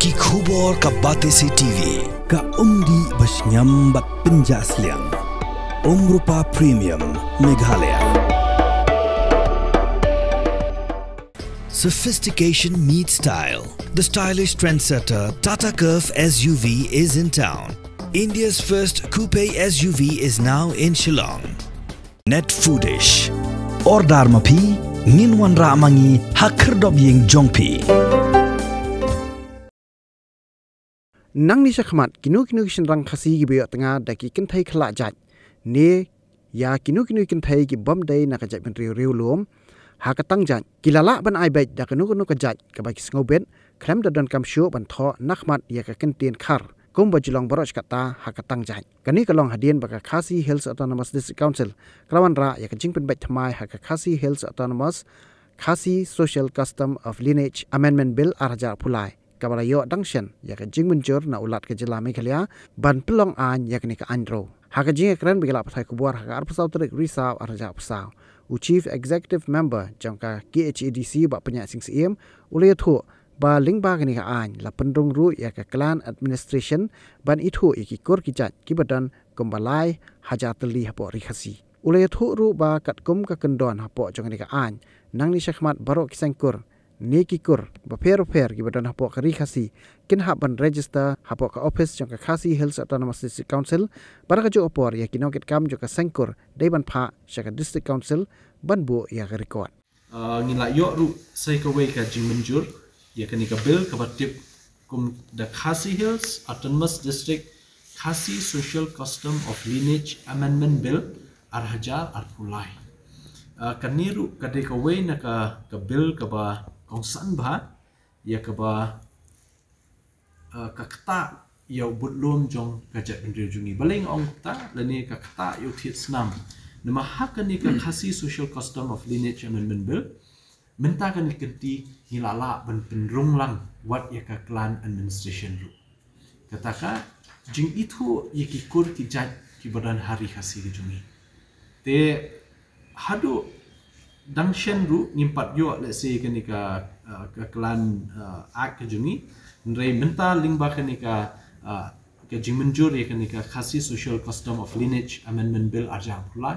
Ki khubor ka Batesi TV. Ka umdi basnyam bat penjasliang. Rupa Premium Meghalaya. Sophistication meets style. The stylish trendsetter Tata Curve SUV is in town. India's first coupe SUV is now in Shillong. Net Foodish. Ordar mapi nginwan ramangi hakerdob ying jongpi. Nang ni syakmat kinu kishin rang khasi gi beyo tengah daki kentai khala jaj ne ya kinu kentai gi bom dai na kajaj ben riu lom ha katang jaj kilala ban ai bai da kanu kajaj ka bai sngoben krem da don kam shu ban tho nakmat ya ka kentien khar kum bajulong boroj kata ha katang jaj kani kalong hadien baka Khasi Hills Autonomous District Council krawan ra ya ka jingpen bai thamai ha ka Khasi Hills Autonomous Khasi Social Custom of Lineage Amendment Bill arja pulai kabalayo dangshen ya ka jing munjur na ulat ke jela Meghalaya ban pelong an ya ni ka andro ha ka jing kren bigala pathai kubuar ha ka arpasau trik risau arja pasau u chief executive member jangka KHADC ba penyak sing siem ule thu ba lingba ni ka an la pendung ru ya ka clan administration ban ithu iki kor ki jat ki badan kombalai haja teli hapo rikhasi ule thu ru ba kat kum ka kendon hapo jang ni ka an nang ni syakmat barok kisangkur Neki kur baper ki badan hapo kari khasi kin haban register hapo ka office jong ka Khasi Hills Autonomous District Council para ka jo opor ya kinokit kam jo ka sangkur dai ban pha shaka district council ban bu ya ka record ngila yo ru sai ka wei ka jing menjur ya kani ka bill ka batip kum the Khasi Hills Autonomous District Khasi Social Custom of Lineage Amendment Bill arhajar arpulai kaniru ka de ka wei na ka bill ka ba kongsan ba ya ka ba kakta ya butlom jong kajat pendiri jungi baling ong ta lani kakta yo thit snam nama hak ni ka Khasi Social Custom of Lineage Amendment Bill menta kan kenti hilala ban penrung lang wat ya ka clan administration ru kataka jing itu ya ki kur ki jat ki badan hari khasi ki jungi te hadu dangshen ru ngimpat yo let's say kani ka clan act ke jungi nrei menta lingba kani ka jingmenjur ye kani ka Khasi Social Custom of Lineage Amendment Bill arja pulai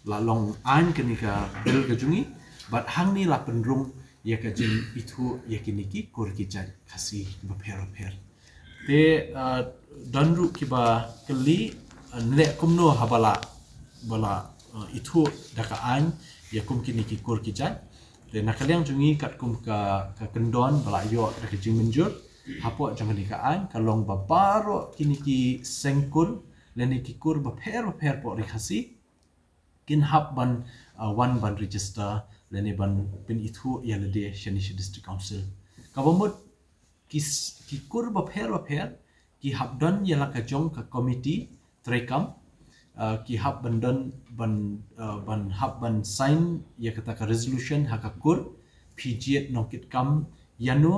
la long an kani ka bill ke jungi but hang ni la penrung ye ka jing itu ye kini ki kor ki jai khasi ba pher te danru ki ba kali ne kumno habala bala itu daka an ya kum kini ki kor ki jai de nakaliang jungi kat kum ka kendon bala yo ka jing menjur hapo jangan dikaan kalong babaro kini ki sengkur leni ki kur ba pher po rikhasi kin hab ban one ban register leni ban pin itu ya lede shanish district council kabamut ki kur ba pher ki hab don ya la ka jong ka committee trekam ki hab bandon ban hab ban sign ya kata ka resolution hakakur pijit nokit kam yano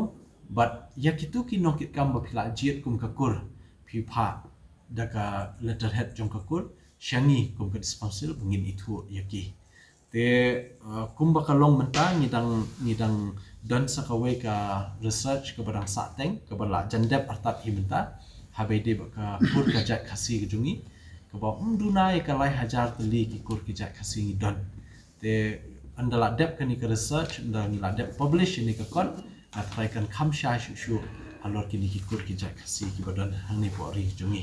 but ya kitu ki nokit kam bapila jiet kum kakur pipa daka letterhead jong kakur shangi kum ka council bengin itu yaki te kum bakalong mentang ngidang don sakawe ka research ke barang sateng ke bala jandep artat himenta habede baka kur ka jat khasi ke jungi kaba dunai kalai hajar teli ki kur ki jat khasi ngidon te andala dep kani ka research andala ni la dep publish ni ka kon atrai kan khamsha shu alor kini ki kur ki jat khasi ki badan hangni pori jungi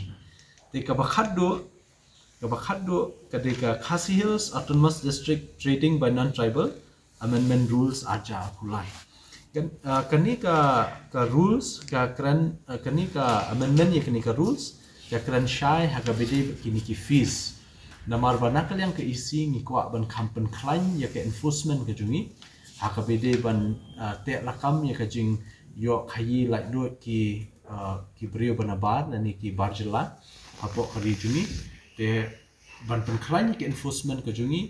te kaba khaddo kade ka Khasi Hills Autonomous District Trading by Non-Tribal Amendment Rules aja pulai kan kani ka rules ka kran kani ka amendment ya kani ka rules ya kran shai haga bede kini ki fees namar banakal yang ke isi ngikwa ban kampen klaim ya ke enforcement ke jungi haga bede ban te lakam ya ke jing yo khayi like do ki brio banabar nani ki barjela apo kali jungi te ban pen klaim ke enforcement ke jungi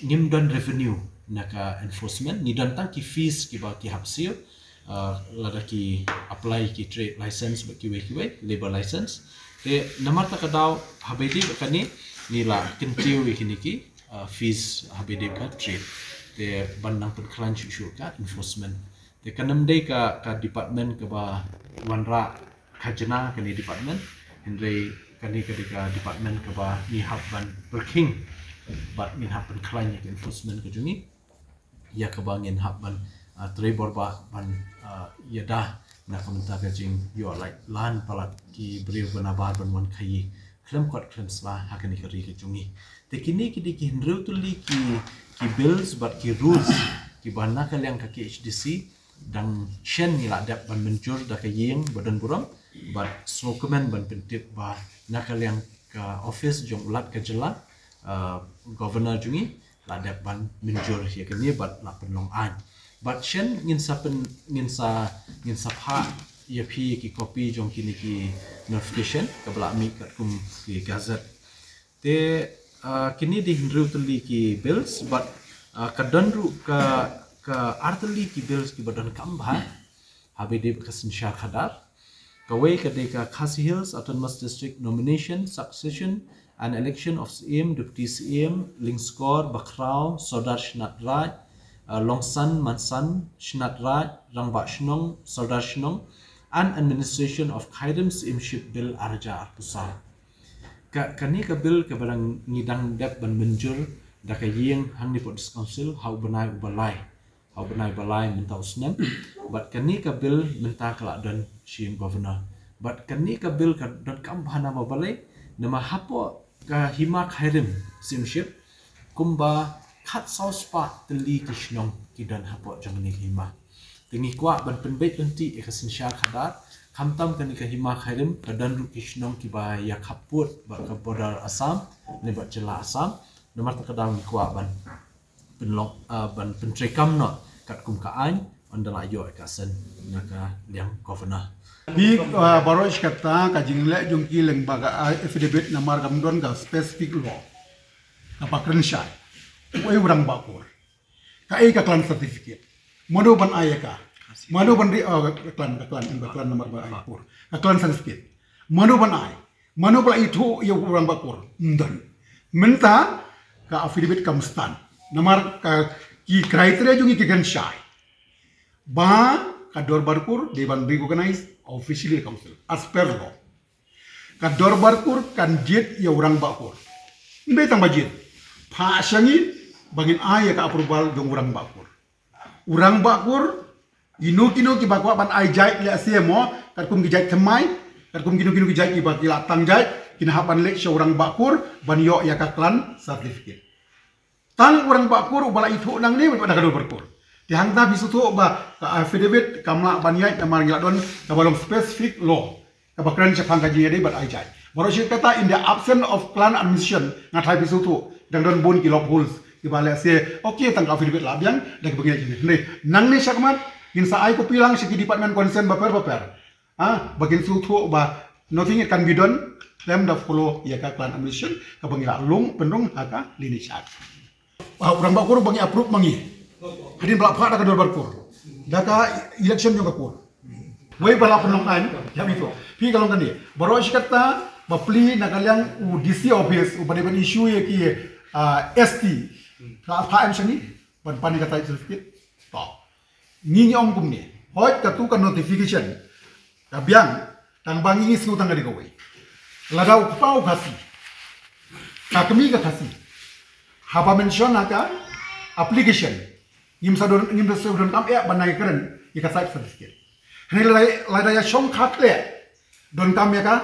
ngimdan revenue naka enforcement ni dan tang ki fees ki ba ki hapsio lada ki apply ki trade license ba ki we labor license te namar ta kadau habedi kani nila kentiu kini ki fees habedi ka trade te bandang pen klan shu ka enforcement te kanam dei ka department ka ba wanra khajana kani department Henry kani ketika department keba ni habban berking bat min habban klanya enforcement kejungi ya kebangin habban tribor ba ban yada na komentar kejing yo like lan palat ki beri benabar ban wan khayi klem kot klem sla hakani keri kejungi tekini ki Henry tuli ki bills bat ki rules ki bana kaliang kaki HDC dan shen ni lah dap ban mencur dah kayeng badan buram bat dokumen ban pentit ba nakal yang ke office jong ulat ke jela governor jungi lah dap ban mencur ya kini bat lah penlong an bat shen ngin sa pha ya pi ki copy jong kini ki notification ke belak mi kat kum ki gazette te kini di Henry tuli ki bills bat kadandru ke arteli ki bills ki badan kambha habide kasin syar khadar kawai kadeka Khasi Hills Autonomous District Nomination Succession and Election of CM Deputy CM Lingskor Bakrau Sardar Shnat Raj Longsan Mansan Shnat Raj Rangba Shnong Sardar Shnong and Administration of Khaidam CMship Bill Arja Arpusal kani ka bill ke barang ngidang dep ban menjur da kayeng hang ni Police Council hau benai ubalai hau benai balai minta usnem but kani ka bill minta kelak dan shin governor but kani ka bill ka dan kampana ma balai nama hapo ka hima khairim simship kumba khat sauspa teli kishnong kidan hapo jangni hima tingi kwa ban penbet nanti ekasin syar khadar kamtam kani ka hima khairim kadan ru kishnong kiba ya khaput ba ka border Assam ne ba jela Assam nomor takadang kwa ban penlok ban pentrekam no kat kum ka an andala yo kasen naka liang governor bi barosh kata ka jingle jungki leng baga affidavit namar gamdon ga specific law ka pakren shay oi urang bakur ka ai ka clan certificate modo ban ayaka modo ban di klan namar ba ayapur ka clan certificate modo ban ay modo ba itu yo urang bakur ndan minta ka affidavit ka mustan namar ka ki criteria jungi ki gan shy ba ka Dorbarpur they ban recognized officially council as per law ka Dorbarpur kan jet ya orang bakur mbe tang bajit pha syangi bangin ay ka approval jong orang bakur kino ki bakwa ban ay jai le asemo kat kum ki jai themai kat kum kino ki jai ki ba ki tang jai kin hapan le orang bakur ban yo ya ka clan certificate tang orang bakur ubala itu nang ni pada kador berkur di hangta bisu tu ba ka affidavit kamla banyai namar ngiladon ka balong specific law ka bakran chapang kaji ade bat ajai baro shi kata in the absence of clan admission ngathai bisu tu dang don bon ki loopholes ki bale se okay tang affidavit labiang dak begini ni nang ni sakmat in sa ai ko pilang shi department concern baper bagin su tu ba nothing can be done them the follow ya ka clan admission ka bangila lung pendung haka lineage act orang bakur bagi approve mangi hadin belak phak dak dor barkur daka election yang bakur wei bala penong an ya itu pi kalong kan dia baro kata bapli nakalyang DC office ubani ban issue ye ki ST ka pha am sani ban pani kata certificate to ni ong kum ni hoi ka tu kan notification ka biang tang bangi su tang ga wei ladau pau kasi ka kami ka kasi haba mention naka application ngim sadon kam ya banai keren ika site certificate hani lai daya shong khat le don kam ya ka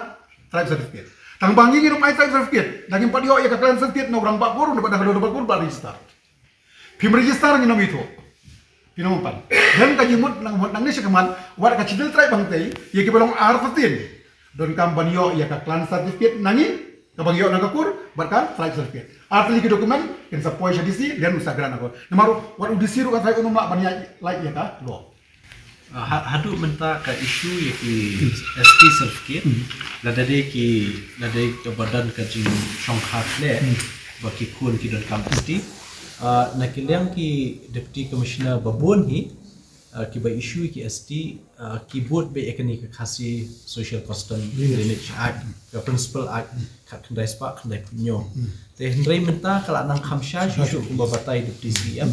site certificate tang bangi ngirum ai site certificate daging padio ya ka clan certificate no orang bakur no pada kador bakur ba register pim register nginom itu pinom pan dan ka jimut nang ni sekaman war ka cidil trai bangtei ya ki belong R13 don kam banio ya ka clan certificate nangi kabang yo nagakur barka site certificate artli ki dokumen ken sa poisha disi dan usagran ako namaru war udisi ru ka sai unum la banya like ya ka lo hadu menta ka isu ya ki ST certificate la dade ke badan ka jing shongkhat le baki kun ki don kampasti na kiliang ki deputy commissioner babon hi ki ba isu ki ST ki board be ekani ka khasi social custom lineage act ka principal act ka kandai spa kandai punyo te hendrai menta kala nang khamsha isu kumba batai deputy CM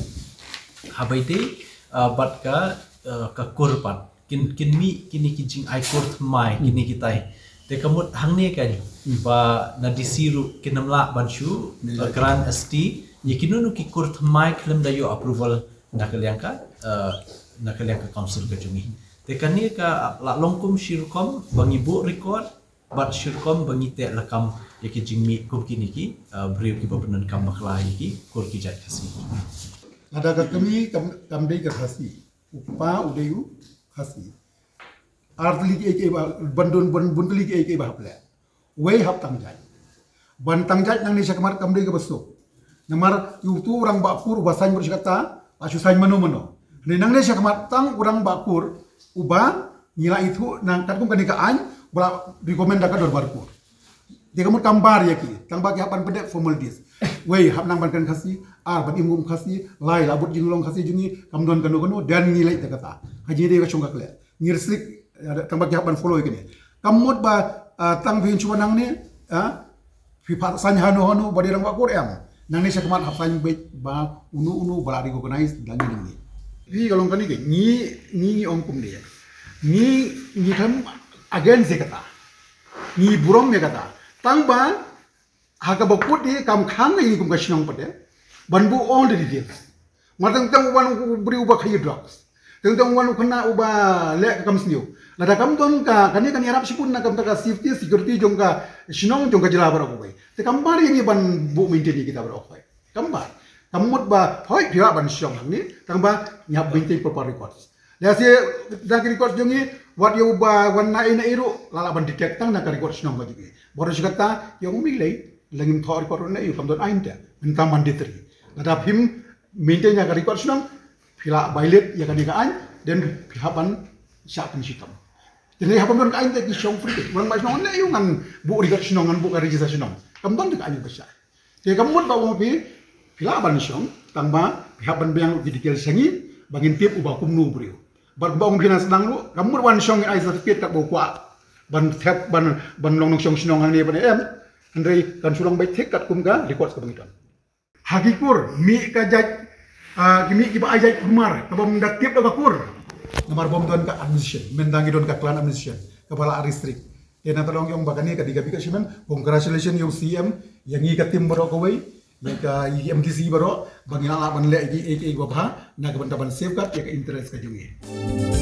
habaite bat ka kurpan kin mi kini kijing ai kort mai kini kitai te kamut hang ne kan ba na disiru kinamla banshu keran asti ye kinunu ki kort mai klem dayo approval nakaliangka council ka jungi te kani ka la longkum shirkom bangi bu record bat shirkom bangi te lakam ye kijing mi kum kini ki brio ki babenan kam bakla ki kur ki jat kasi ada kami kamdei ka khasi upa udeyu khasi artli ki bandun bundli ki bahaple wei hap tangjai ban tangjai nang ni sakmar kamdei ka basu namar yutu orang bakur basan berkata asu sain mano ni nang ni sakmar tang orang bakur uba nila itu nang katkum kanika an bala recommend ka dor barkur dia kamu tambar ya ki tambah ki hapan pedek formalities wei hap nang ban khasi ban imum khasi lai labut jinglong khasi jungi kamdon kanu dan nilai ta kata haji dia ka chunga kle ngirslik tambah ki hapan follow ikini kamut ba tang bin chuanang ni fi san hanu badi rang bakur em nang ni sakmat hapan be ba unu bala recognize dan ni ni kalau kani ke ni om kum dia ni tham again se kata ni burom me kata tang ba haka bakut di kam khang ni kum kashnong pade banbu all the details matang tang wan beri ubah khayi drugs tang wan khna ubah le kam sniu lada kam ton ka kani arab sipun na kam ta safety security jong ka shinong jong ka jila bara ko bai te kam bar ni ban bu maintain ni kita bara ko bai kam bar kamut ba hoi pira ban shong ni tang ba nyap maintain proper records ya se da record jongi what you ba wan na ina iru lala ban detect tang na ka record shinong ba ji boro shikata yung milay langim thor record na yu kam don ainta minta mandatory lada phim maintain ya ka record shinong pila violate ya ka ni ka an then pihapan siapin sitam jadi hapan don ka ainta ki shong free orang ba shinong na yung an bu record shinong an bu ka register shinong kam don ka an besar jadi kamut ba mo pi pila ban shinong tangba pihapan bang detail sangi bangin tip ubah kumnu brio bar ba kina sedang lu kamut wan shinong ai certificate ka bo kwa ban tap ban long song shinong ang ni ban em andrei kan surang bai tek kat kum ka record ka bangitan hagikur mi ka jaj mi ki ba ajai kumar ka bom dak tip ka kur nomor bom don ka admission mendangi don ka klan admission kepala aristrik dia na tolong yung bagani ka diga bika simen congratulations yung CM yang i ka tim baro ko bai yang ka MTC baro bangina ban le ki babha na ka ban safeguard ya ka interest ka jungi